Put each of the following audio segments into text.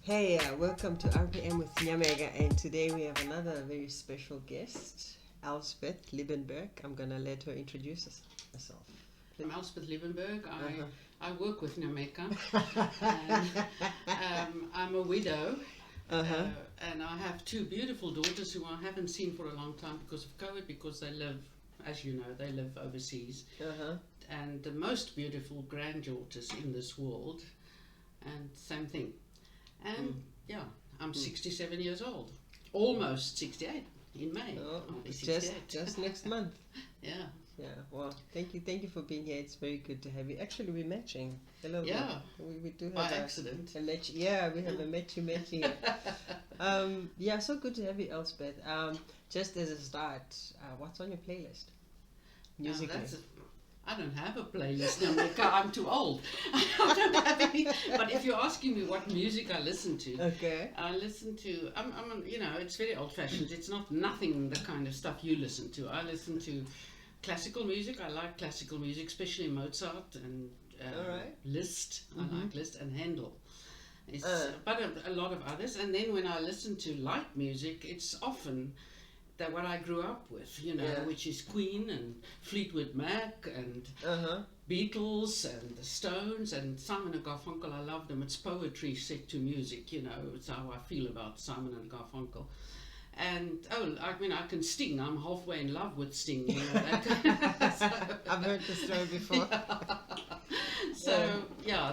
Hey, welcome to RPM with Nyameka, and today we have another very special guest, Elspeth Liebenberg. I'm gonna let her introduce herself. I'm Elspeth Liebenberg. Uh-huh. I work with Nyameka. And, I'm a widow, Uh-huh. and I have two beautiful daughters who I haven't seen for a long time because of COVID, because they live, as you know, they live overseas. Uh-huh. And the most beautiful granddaughters in this world, and same thing. And yeah, I'm 67 years old, almost 68 in May. Oh, I'll be 68. just next month. Yeah. Yeah. Well, thank you for being here. It's very good to have you. Actually, we're matching. Hello. Yeah. We do By have accident. a match. Yeah, we have a matching. Yeah, so good to have you, Elspeth. Just as a start, what's on your playlist? Musically. I don't have a playlist now, Nyameka. I'm too old. I don't have any. But if you're asking me what music I listen to, Okay. I listen to. It's very old-fashioned. It's nothing the kind of stuff you listen to. I listen to classical music. I like classical music, especially Mozart and All right. Liszt. I like Liszt and Handel. It's, But a lot of others. And then when I listen to light music, it's often that what I grew up with, which is Queen and Fleetwood Mac and Beatles and the Stones and Simon and Garfunkel. I love them. It's poetry set to music, it's how I feel about Simon and Garfunkel. And I can sing. I'm halfway in love with Sting. I've heard the story before.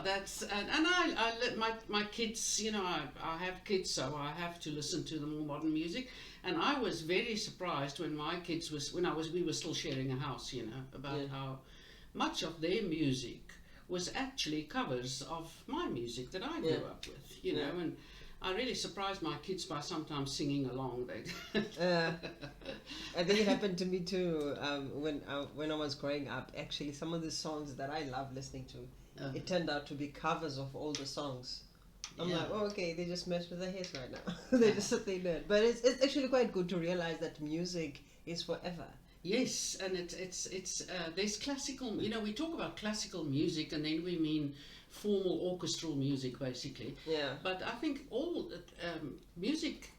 That's and I let my kids. I have kids, so I have to listen to the more modern music. And I was very surprised when my kids we were still sharing a house. About how much of their music was actually covers of my music that I grew up with. And I really surprised my kids by sometimes singing along. I think it happened to me too. When I was growing up, actually, some of the songs that I love listening to, it turned out to be covers of older songs. I'm like, oh, okay, they just mess with their heads right now. They just sit there. But it's actually quite good to realize that music is forever. Yes, and it's there's classical. We talk about classical music, and then we mean formal orchestral music, basically. Yeah. But I think all music,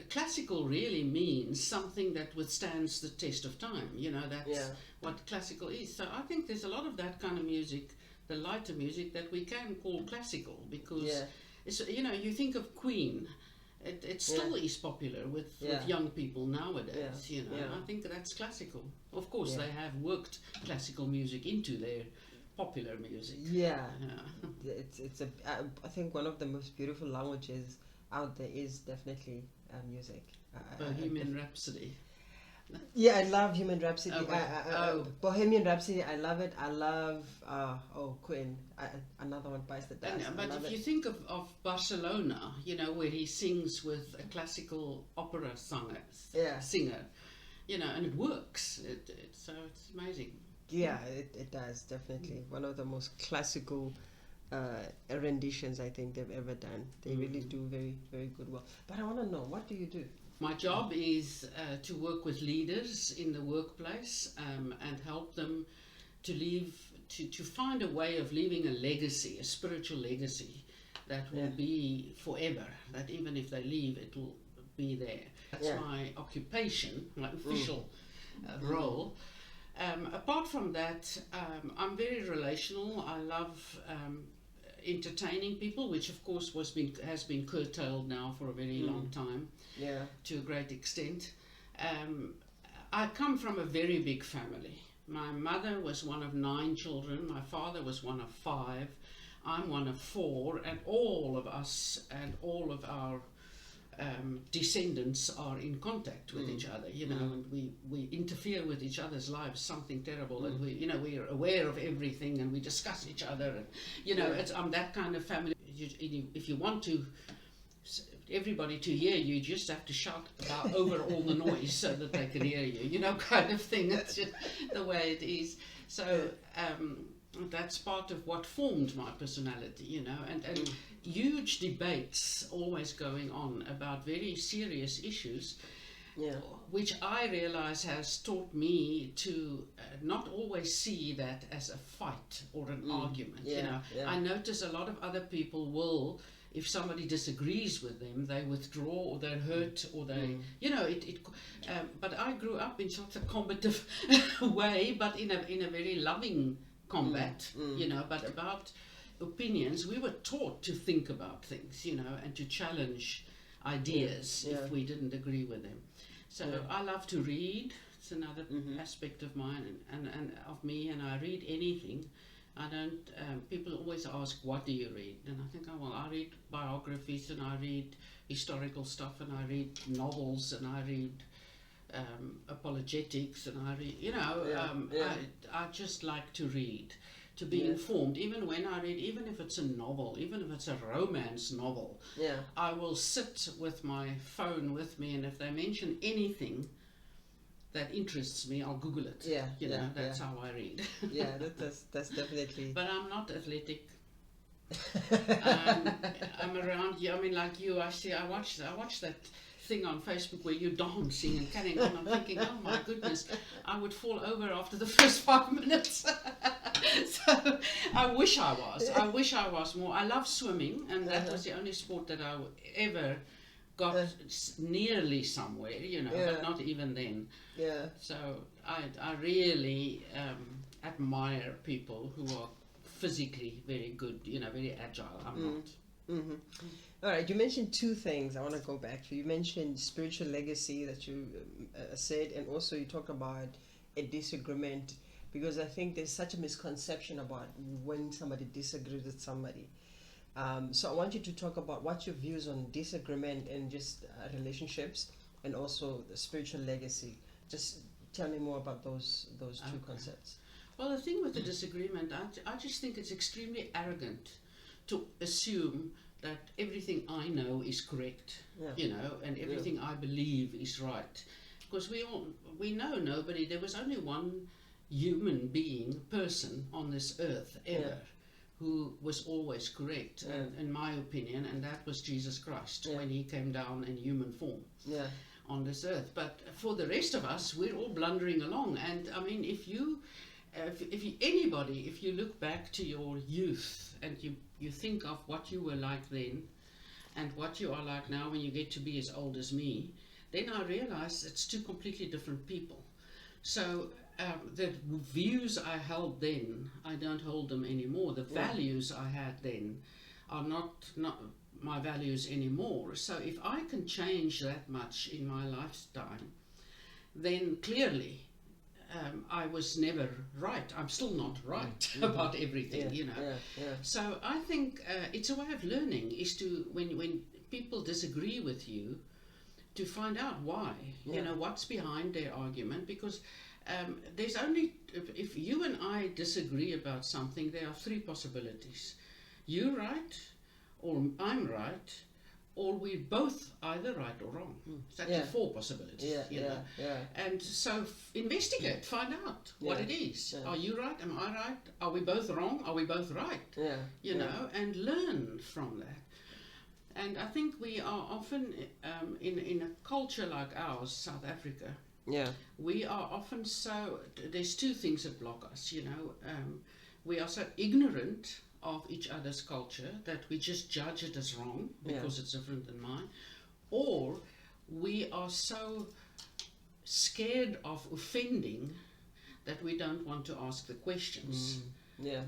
classical really means something that withstands the test of time. That's what classical is. So I think there's a lot of that kind of music, the lighter music, that we can call classical, because it's, you think of Queen. It still is popular with young people nowadays. I think that's classical. Of course, they have worked classical music into their popular music. It's I think one of the most beautiful languages out there is definitely music. Bohemian Rhapsody. Yeah, I love Bohemian Rhapsody. Bohemian Rhapsody, I love it. I love Queen. Another one bites the dust. But if you think of Barcelona, where he sings with a classical opera singer, and it works. So it's amazing. Yeah, it does, definitely. One of the most classical renditions I think they've ever done. They really do very, very good work. But I want to know, what do you do? My job is to work with leaders in the workplace and help them to find a way of leaving a legacy, a spiritual legacy that will be forever, that even if they leave, it will be there. That's my occupation, my official role. Apart from that, I'm very relational. I love entertaining people, which of course has been curtailed now for a very long time, to a great extent. I come from a very big family. My mother was one of 9 children. My father was one of 5. I'm one of 4, and all of us and all of our descendants are in contact with each other, and we interfere with each other's lives, something terrible, and we are aware of everything, and we discuss each other, and I'm that kind of family. If you want everybody to hear you, just have to shout over all the noise so that they can hear you, kind of thing. That's just the way it is. So that's part of what formed my personality, and huge debates always going on about very serious issues, which I realize has taught me to not always see that as a fight or an argument. I notice a lot of other people will if somebody disagrees with them, they withdraw or they're hurt or they, you know, but I grew up in such a combative way, but in a very loving combat, you know, but about opinions. We were taught to think about things, you know, and to challenge ideas if we didn't agree with them. So I love to read. It's another aspect of mine and of me, and I read anything. I don't, people always ask, what do you read? And I think, oh, well, I read biographies, and I read historical stuff, and I read novels, and I read apologetics, and I read, you know, I just like to read, to be informed. Even when I read, even if it's a novel, even if it's a romance novel, I will sit with my phone with me, and if they mention anything that interests me, I'll Google it. You know, that's how I read. That's definitely. But I'm not athletic. I'm around you. I mean, like you, I watch that thing on Facebook where you're dancing and carrying on. I'm thinking, oh my goodness, I would fall over after the first 5 minutes. So I wish I was more. I love swimming, and that was the only sport that I ever got nearly somewhere, you know, but not even then. So I really admire people who are physically very good, you know, very agile. I'm not. All right, you mentioned two things I want to go back to. You mentioned spiritual legacy that you said, and also you talked about a disagreement, because I think there's such a misconception about when somebody disagrees with somebody. So I want you to talk about what's your views on disagreement and just relationships, and also the spiritual legacy. Just tell me more about those two concepts. Well, the thing with the disagreement, I just think it's extremely arrogant to assume that everything I know is correct, you know, and everything I believe is right. Because we know nobody, there was only one human being, person on this earth ever, who was always correct, in my opinion, and that was Jesus Christ, when he came down in human form on this earth. But for the rest of us, we're all blundering along. And I mean, if you look back to your youth and you think of what you were like then and what you are like now when you get to be as old as me, then I realize it's two completely different people. So the views I held then, I don't hold them anymore. The values I had then are not my values anymore. So if I can change that much in my lifetime, then clearly I was never right. I'm still not right about everything, you know. So I think it's a way of learning, is to, when people disagree with you, to find out why, you know, what's behind their argument, because there's only, if you and I disagree about something, there are three possibilities. You're right, or I'm right, or we're both either right or wrong. It's actually four possibilities, you know. And so investigate, find out what it is. Are you right? Am I right? Are we both wrong? Are we both right? You know, and learn from that. And I think we are often, in a culture like ours, South Africa, we are often so, there's two things that block us, you know. We are so ignorant of each other's culture that we just judge it as wrong because it's different than mine, or we are so scared of offending that we don't want to ask the questions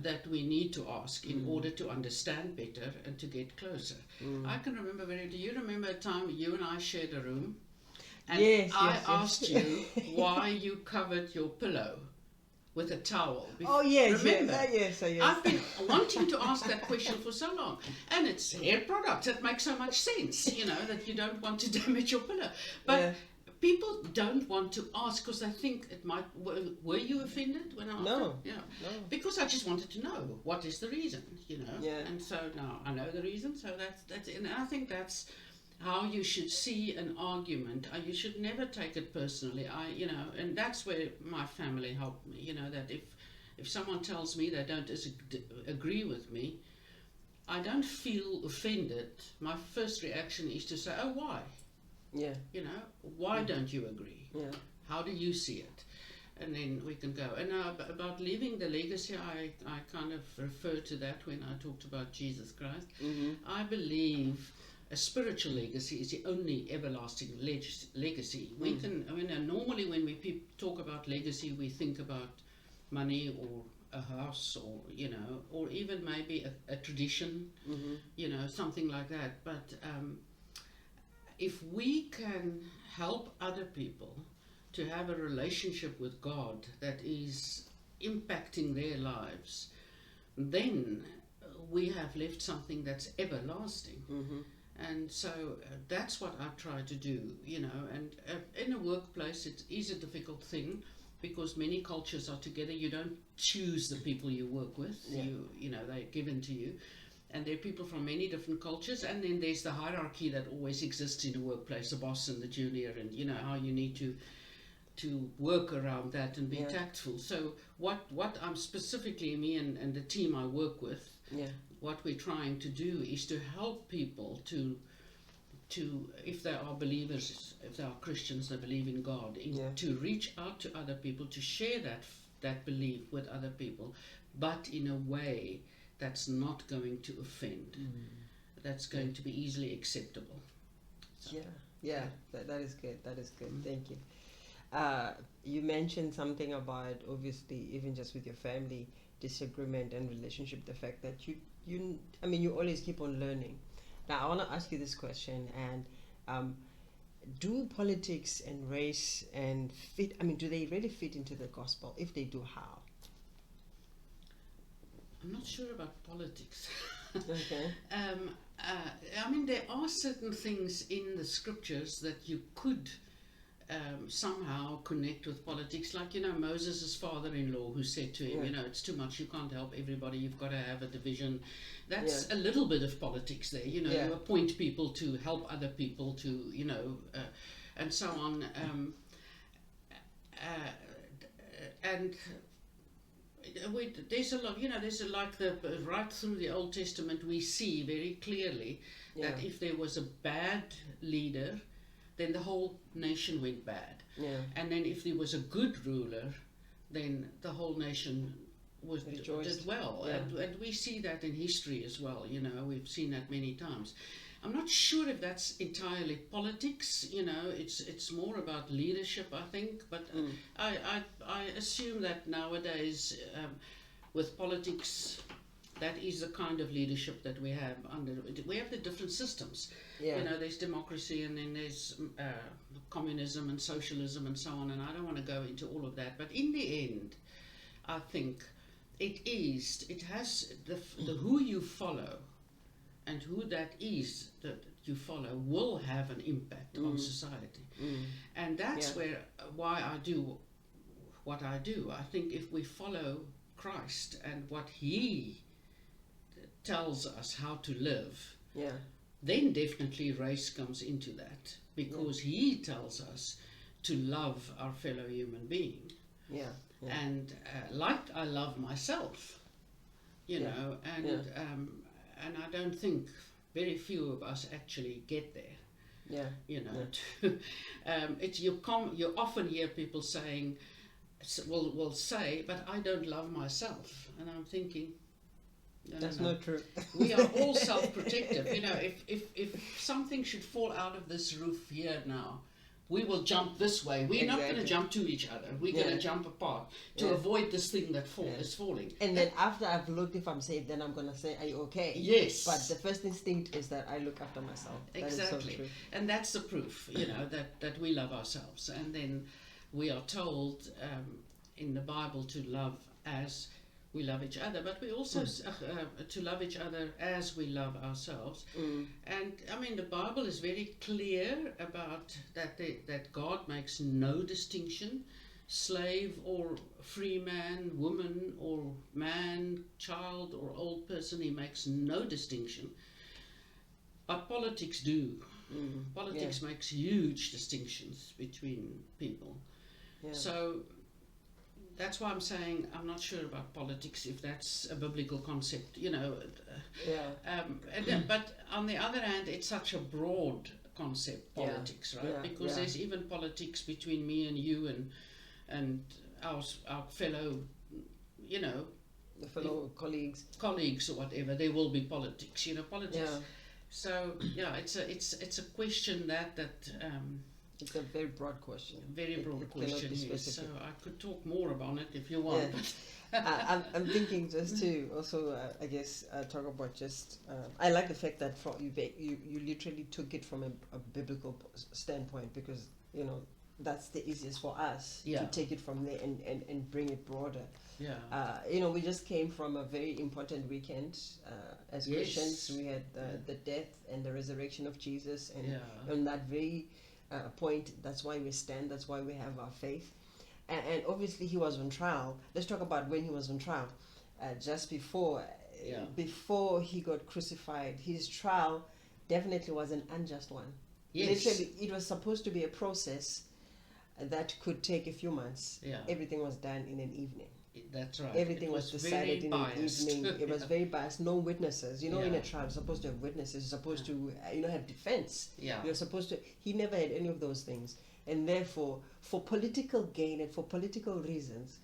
that we need to ask in order to understand better and to get closer. I can remember do you remember a time you and I shared a room, and I asked you why you covered your pillow with a towel? Remember? I've been wanting to ask that question for so long, and it's hair products. It makes so much sense, you know, that you don't want to damage your pillow. But people don't want to ask because they think it might. Were you offended when I asked? No. Because I just wanted to know what is the reason, you know. And so now I know the reason. So that's and I think that's how you should see an argument. You should never take it personally. You know, and that's where my family helped me. You know, that if someone tells me they don't agree with me, I don't feel offended. My first reaction is to say, oh, why? You know, why don't you agree? How do you see it? and then we can go. And now about leaving the legacy, I kind of refer to that when I talked about Jesus Christ. I believe a spiritual legacy is the only everlasting legacy. We can, normally when we talk about legacy, we think about money or a house, or or even maybe a tradition, something like that. But if we can help other people to have a relationship with God that is impacting their lives, then we have left something that's everlasting. And so that's what I try to do, and in a workplace it is a difficult thing, because many cultures are together. You don't choose the people you work with. They're given to you, and there are people from many different cultures, and then there's the hierarchy that always exists in the workplace, the boss and the junior, and how you need to work around that and be tactful. So what I'm specifically, me and the team I work with, what we're trying to do is to help people to if they are believers, if they are Christians, they believe in God, to reach out to other people, to share that belief with other people, but in a way that's not going to offend, that's going to be easily acceptable. So, that is good. Thank you. You mentioned something about, obviously, even just with your family, disagreement and relationship, the fact that you always keep on learning. Now I want to ask you this question, and do politics and race and do they really fit into the gospel? If they do, how? I'm not sure about politics. Okay. There are certain things in the scriptures that you could somehow connect with politics, like Moses' father-in-law, who said to him, it's too much, you can't help everybody, you've got to have a division. That's a little bit of politics there. You appoint people to help other people to and so on, and there's a lot, right through the Old Testament we see very clearly that if there was a bad leader, then the whole nation went bad. And then if there was a good ruler, then the whole nation did well. And we see that in history as well. We've seen that many times. I'm not sure if that's entirely politics. It's more about leadership, I think. But I assume that nowadays, with politics, that is the kind of leadership that we have we have the different systems. There's democracy, and then there's communism and socialism and so on, and I don't want to go into all of that, but in the end I think it has the who you follow and who that is that you follow will have an impact on society. And that's why I do what I do. I think if we follow Christ and what he tells us how to live, then definitely race comes into that, because he tells us to love our fellow human being. And like I love myself, and I don't think very few of us actually get there. You often hear people saying, will say, but I don't love myself, and I'm thinking, that's not true. We are all self-protective. If something should fall out of this roof here now, we will jump this way. We're not going to jump to each other. We're going to jump apart to avoid this thing that is falling. And then after I've looked if I'm safe, then I'm going to say, are you okay? Yes. But the first instinct is that I look after myself. Exactly. That is so true. And that's the proof, that we love ourselves. And then we are told in the Bible to love as we love each other, but we also to love each other as we love ourselves. And the Bible is very clear about that God makes no distinction, slave or free man, woman or man, child or old person. He makes no distinction. But politics do. Politics makes huge distinctions between people. So that's why I'm saying I'm not sure about politics, if that's a biblical concept, but on the other hand, it's such a broad concept, politics, right? Because there's even politics between me and you, and our fellow, you know, The fellow colleagues or whatever, there will be politics. You know, politics. Yeah. So yeah, it's a question that It's a very broad question. very broad It cannot question. be Yes. So specific. I could talk more about it if you want. Yeah. I'm thinking just to also, I guess, talk about just. I like the fact that you literally took it from a biblical standpoint, because you know that's the easiest for us Yeah. to take it from there and bring it broader. Yeah. You know, we just came from a very important weekend as Yes. Christians. We had the death and the resurrection of Jesus, and Yeah. on that very point, that's why we stand. That's why we have our faith. And obviously he was on trial. Let's talk about when he was on trial. Just before he got crucified, his trial definitely was an unjust one. Yes. Literally, it was supposed to be a process that could take a few months. Yeah. Everything was done in an evening. That's right. Everything was decided in an evening. It was very biased. No witnesses. You know, in a trial, you're supposed to have witnesses. You're supposed to, have defense. Yeah. You're supposed to. He never had any of those things, and therefore, for political gain and for political reasons,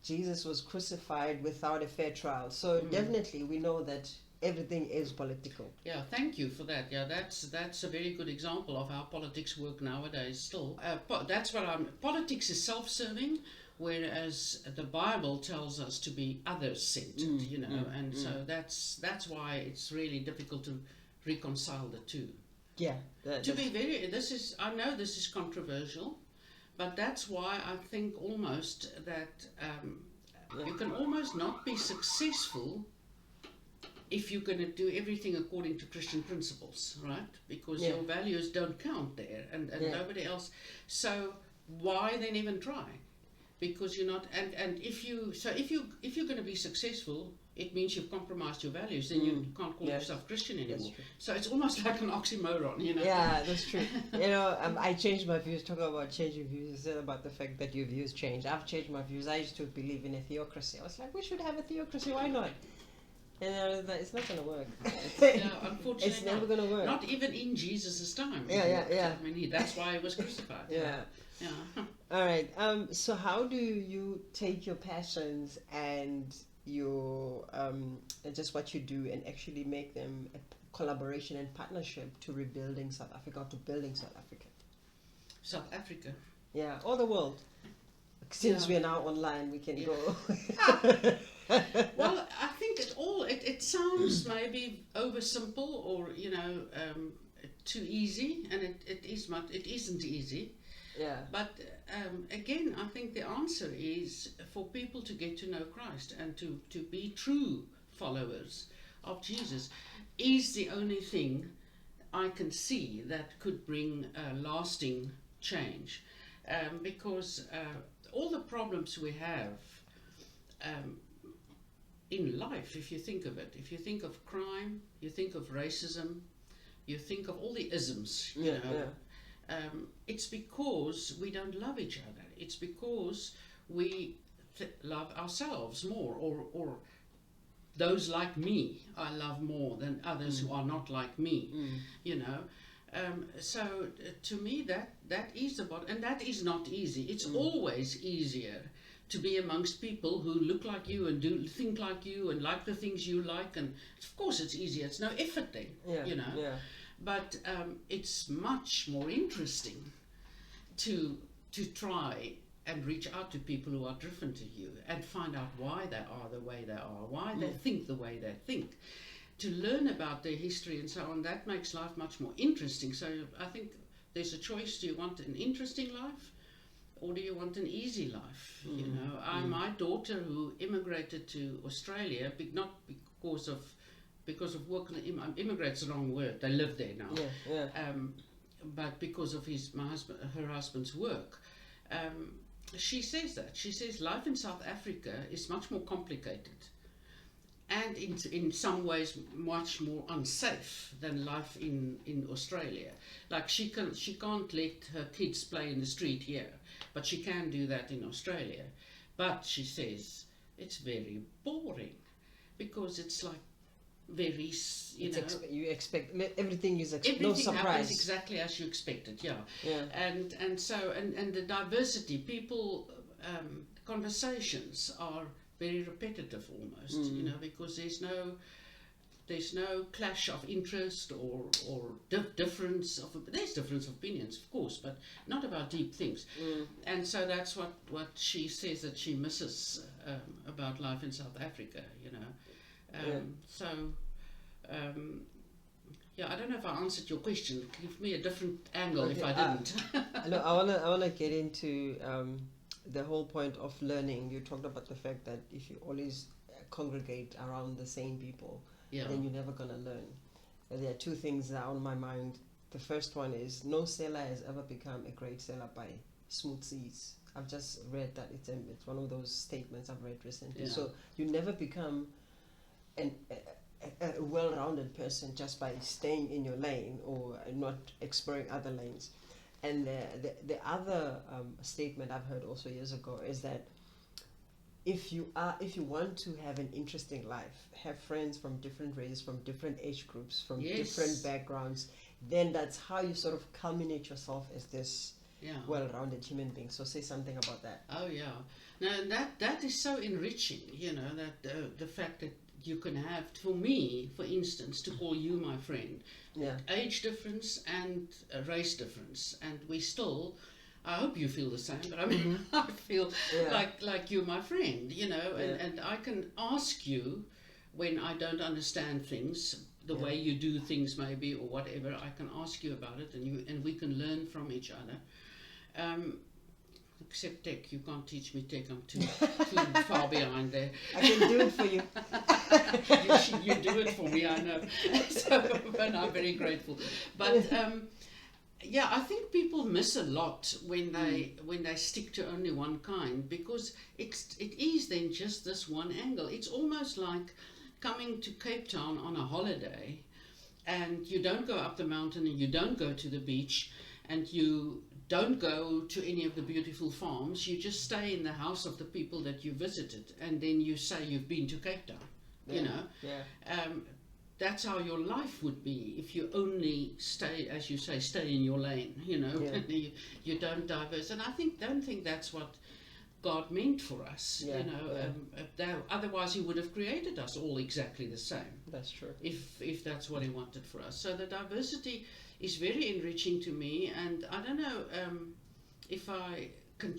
Jesus was crucified without a fair trial. So definitely, we know that everything is political. Yeah, thank you for that. Yeah, that's a very good example of how politics work nowadays. Still, that's what politics is self-serving. Whereas the Bible tells us to be others-centered, and so that's why it's really difficult to reconcile the two. Yeah. I know this is controversial, but that's why I think almost that you can almost not be successful if you're going to do everything according to Christian principles, right? Because your values don't count there, and nobody else. So why then even try? Because you're not, and if you're going to be successful, it means you've compromised your values. Then you can't call yourself Christian anymore. So it's almost like an oxymoron, Yeah, that's true. I changed my views. Talking about changing views, you said about the fact that your views change. I've changed my views. I used to believe in a theocracy. I was like, we should have a theocracy. Why not? And it's not going to work. Unfortunately, it's never going to work. Not even in Jesus' time. Yeah. I mean, that's why he was crucified. Yeah. All right. So how do you take your passions and your just what you do and actually make them a collaboration and partnership to rebuilding South Africa, or to building South Africa? South Africa. Yeah, or the world. Since we are now online, we can go. Well, I think it sounds maybe oversimple, or too easy, and it isn't easy. Yeah. But again, I think the answer is for people to get to know Christ and to be true followers of Jesus is the only thing I can see that could bring lasting change, because all the problems we have in life, if you think of it, if you think of crime, you think of racism, you think of all the isms, it's because we don't love each other. It's because we love ourselves more, or those like me I love more than others who are not like me. So to me that is about, and that is not easy. It's always easier to be amongst people who look like you and do think like you and like the things you like, and of course it's easier. It's no effort then, But it's much more interesting to try and reach out to people who are different to you and find out why they are the way they are, why they think the way they think, to learn about their history and so on. That makes life much more interesting. So I think there's a choice. Do you want an interesting life, or do you want an easy life? My daughter, who immigrated to Australia, not because of work, immigrate's the wrong word, they live there now. But because of her husband's work, she says that. She says life in South Africa is much more complicated, and in some ways much more unsafe than life in Australia. Like she can't let her kids play in the street here, but she can do that in Australia. But she says it's very boring, because it's like very, you expect everything is no surprise. Everything happens exactly as you expected, and so the diversity, people conversations are very repetitive almost, you know, because there's no clash of interest or difference of, there's difference of opinions, of course, but not about deep things. And so that's what she says that she misses about life in South Africa, you know. So, yeah, I don't know if I answered your question. Give me a different angle if I didn't. No, I wanna get into the whole point of learning. You talked about the fact that if you always congregate around the same people, then you're never gonna learn. There are two things that are on my mind. The first one is no seller has ever become a great seller by smooth seas. I've just read that. It's one of those statements I've read recently. So you never become a well-rounded person just by staying in your lane or not exploring other lanes. And the other statement I've heard also years ago is that if you want to have an interesting life, have friends from different races, from different age groups, from different backgrounds, then that's how you sort of culminate yourself as this well-rounded human being. So say something about that. Oh yeah, now that is so enriching, you know, that the fact that you can have, for me, for instance, to call you my friend, age difference and race difference, and we still, I hope you feel the same, but I mean, I feel like you're my friend, you know, and I can ask you when I don't understand things, the way you do things maybe, or whatever, I can ask you about it, and we can learn from each other. Except tech, you can't teach me tech, I'm too far behind there. I can do it for you. You do it for me, I know. So, and I'm very grateful. But yeah, I think people miss a lot when they stick to only one kind, because it is then just this one angle. It's almost like coming to Cape Town on a holiday, and you don't go up the mountain, and you don't go to the beach, and you don't go to any of the beautiful farms. You just stay in the house of the people that you visited, and then you say you've been to Cape Town. You know, that's how your life would be if you only stay, as you say, stay in your lane. You know, you don't diverse, and I don't think that's what God meant for us. You know, otherwise He would have created us all exactly the same. That's true. If that's what He wanted for us. So the diversity is very enriching to me, and I don't know if I can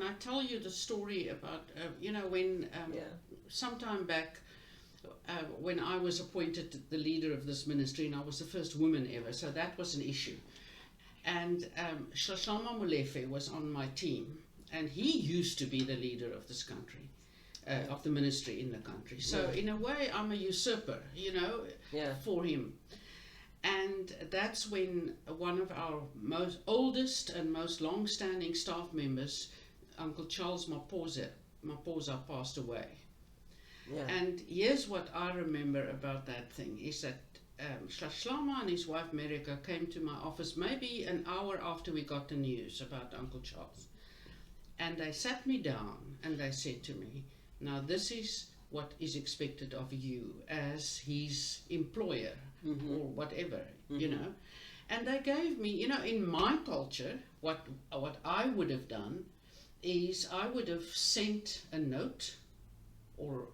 I tell you the story about, you know, when sometime back, when I was appointed the leader of this ministry, and I was the first woman ever, so that was an issue. And Shlashlama Molefe was on my team, and he used to be the leader of this country, of the ministry in the country. So in a way, I'm a usurper, you know, for him. And that's when one of our most oldest and most long-standing staff members, Uncle Charles Maposa, passed away. And here's what I remember about that thing, is that Shlashlama and his wife Nyameka came to my office maybe an hour after we got the news about Uncle Charles. And they sat me down and they said to me, now this is what is expected of you as his employer, or whatever, you know. And they gave me, you know, in my culture, what I would have done is I would have sent a note, or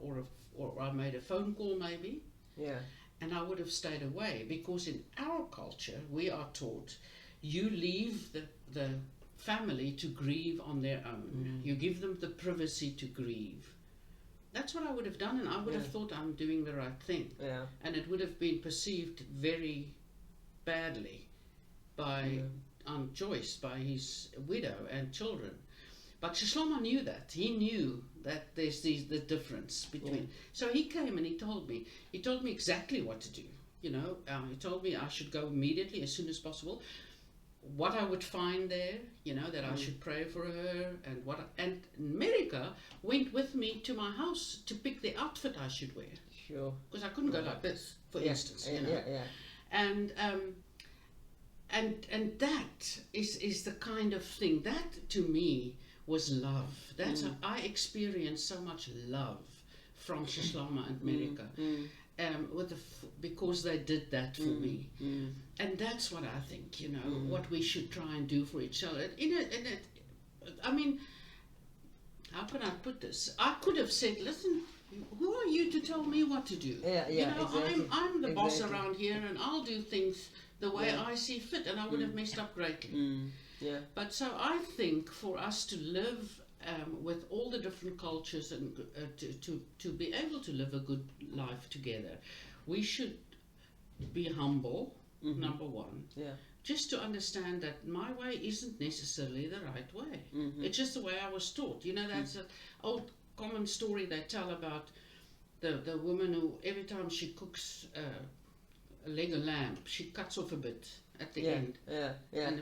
I made a phone call maybe, and I would have stayed away, because in our culture we are taught you leave the family to grieve on their own. You give them the privacy to grieve. That's what I would have done, and I would have thought I'm doing the right thing. And it would have been perceived very badly by Aunt Joyce, by his widow and children. But Shlashlama knew that. He knew that there's the difference between. So he came and he told me exactly what to do. You know, he told me I should go immediately, as soon as possible. What I would find there, you know, that I should pray for her, and Nyameka went with me to my house to pick the outfit I should wear. Sure. Because I couldn't go like this, for instance, you know. And that is the kind of thing that to me was love. That's how I experienced so much love from Shlashlama and Nyameka. Because they did that for me. And that's what I think, you know, what we should try and do for each other. I mean, how can I put this? I could have said, listen, who are you to tell me what to do? Exactly. I'm the boss around here, and I'll do things the way I see fit, and I would have messed up greatly. But so I think for us to live with all the different cultures and to be able to live a good life together, we should be humble, number one. Just to understand that my way isn't necessarily the right way. It's just the way I was taught. That's an old common story they tell about the woman who every time she cooks a leg of lamb, she cuts off a bit at the end. And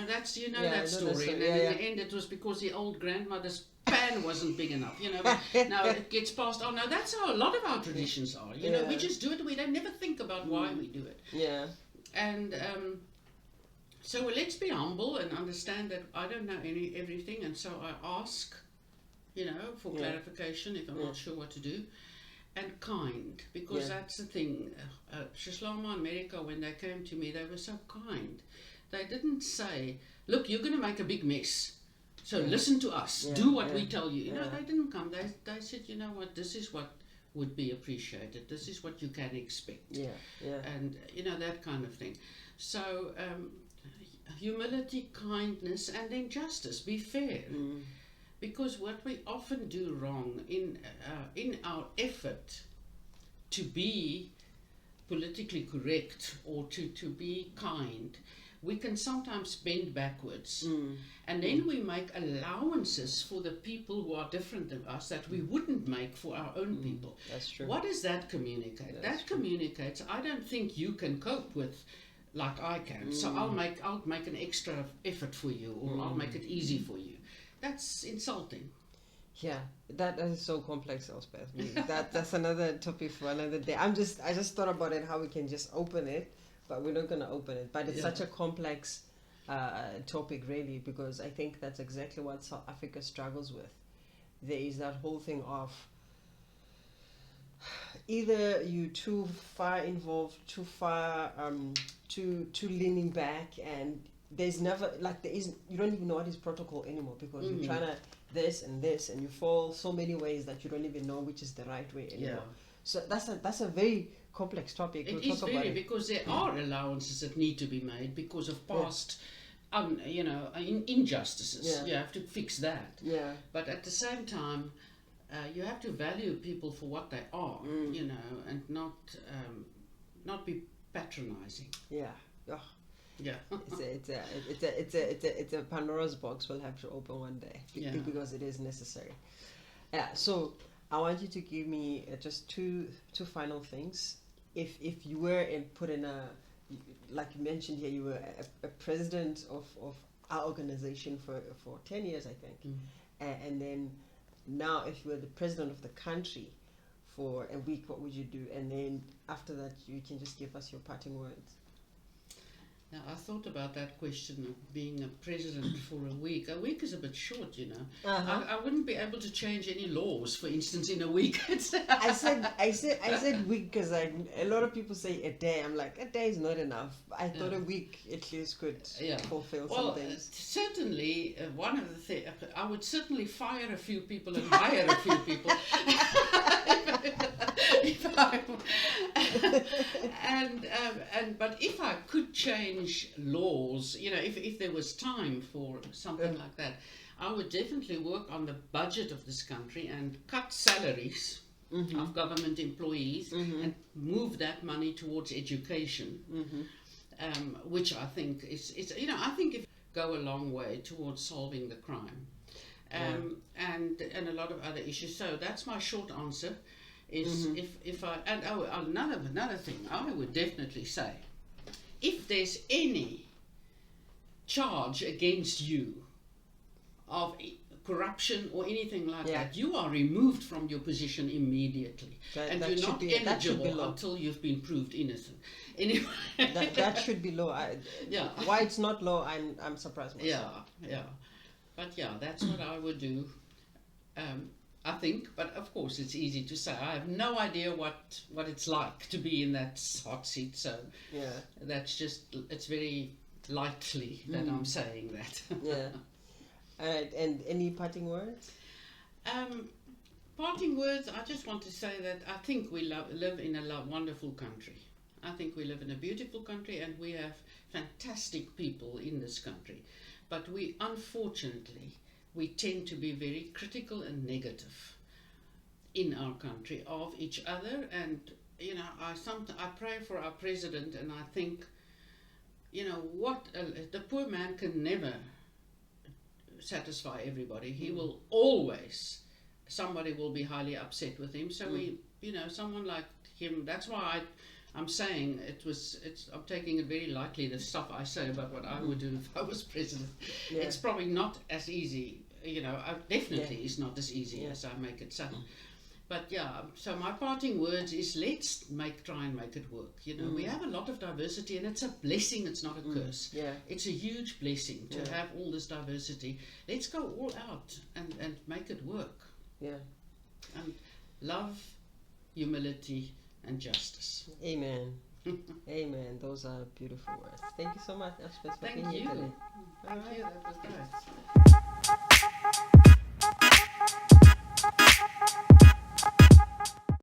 that's that story. And then in the end, it was because the old grandmother's pan wasn't big enough. But now it gets passed on. Now that's how a lot of our traditions are. We just do it. We don't never think about why we do it. And so let's be humble and understand that I don't know everything, and so I ask, for clarification if I'm not sure what to do. And kind, because that's the thing. Shislama and America, when they came to me, they were so kind. They didn't say, look, you're going to make a big mess, so listen to us, do what we tell you. They didn't come. They said, you know what, this is what would be appreciated. This is what you can expect. And, that kind of thing. So, humility, kindness, and then justice. Be fair. Because what we often do wrong in our effort to be politically correct or to be kind, we can sometimes bend backwards. And then we make allowances for the people who are different than us that we wouldn't make for our own people. That's true. What does that communicate? That communicates, I don't think you can cope with like I can, so I'll make an extra effort for you, or I'll make it easy for you. That's insulting. Yeah, that is so complex, Elspeth. That's another topic for another day. I just thought about it, how we can just open it, but we're not going to open it. But it's such a complex topic, really, because I think that's exactly what South Africa struggles with. There is that whole thing of either you too far involved, too far, too leaning back, and there's never you don't even know what is protocol anymore, because you're trying to this and this, and you fall so many ways that you don't even know which is the right way anymore. So that's a very complex topic. It is very, because there are allowances that need to be made because of past injustices. You have to fix that. But at the same time, you have to value people for what they are, and not be patronizing. It's a Pandora's box we'll have to open one day, because it is necessary. So I want you to give me just two final things. If you were put in like you mentioned here, you were a president of our organization for 10 years, I think, and then now if you were the president of the country for a week, what would you do? And then after that, you can just give us your parting words. Now, I thought about that question of being a president for a week. A week is a bit short, I wouldn't be able to change any laws, for instance, in a week. I said week because a lot of people say a day. I'm like, a day is not enough. I thought a week at least could fulfill some things. Certainly, one of the things, I would certainly fire a few people and hire a few people. But if I could change laws, if there was time for something like that, I would definitely work on the budget of this country and cut salaries of government employees and move that money towards education, which I think I think it go a long way towards solving the crime, and a lot of other issues. So that's my short answer. Is another thing I would definitely say, if there's any charge against you of corruption or anything like that, you are removed from your position immediately, and you're not eligible until you've been proved innocent. Anyway, that should be law. Why it's not law, I'm surprised myself. But that's what I would do. I think, but of course it's easy to say. I have no idea what it's like to be in that hot seat, so that's just, it's very lightly that I'm saying that. All right, and any parting words? Parting words, I just want to say that I think we live in a wonderful country. I think we live in a beautiful country, and we have fantastic people in this country. But we, unfortunately, we tend to be very critical and negative in our country of each other. And, you know, I pray for our president, and I think, you know, the poor man can never satisfy everybody. He will always, somebody will be highly upset with him. So we, you know, someone like him, that's why I'm saying I'm taking it very lightly, the stuff I say about what I would do if I was president. Yeah. It's probably not as easy, you know, definitely it's not as easy as I make it sound. But yeah, so my parting words is let's try and make it work. You know, we have a lot of diversity, and it's a blessing, it's not a curse. Yeah. It's a huge blessing to have all this diversity. Let's go all out and make it work. Yeah. And love, humility, and justice. Amen. Amen. Those are beautiful words. Thank you so much, Elspeth, for being here today. Thank you. That was nice.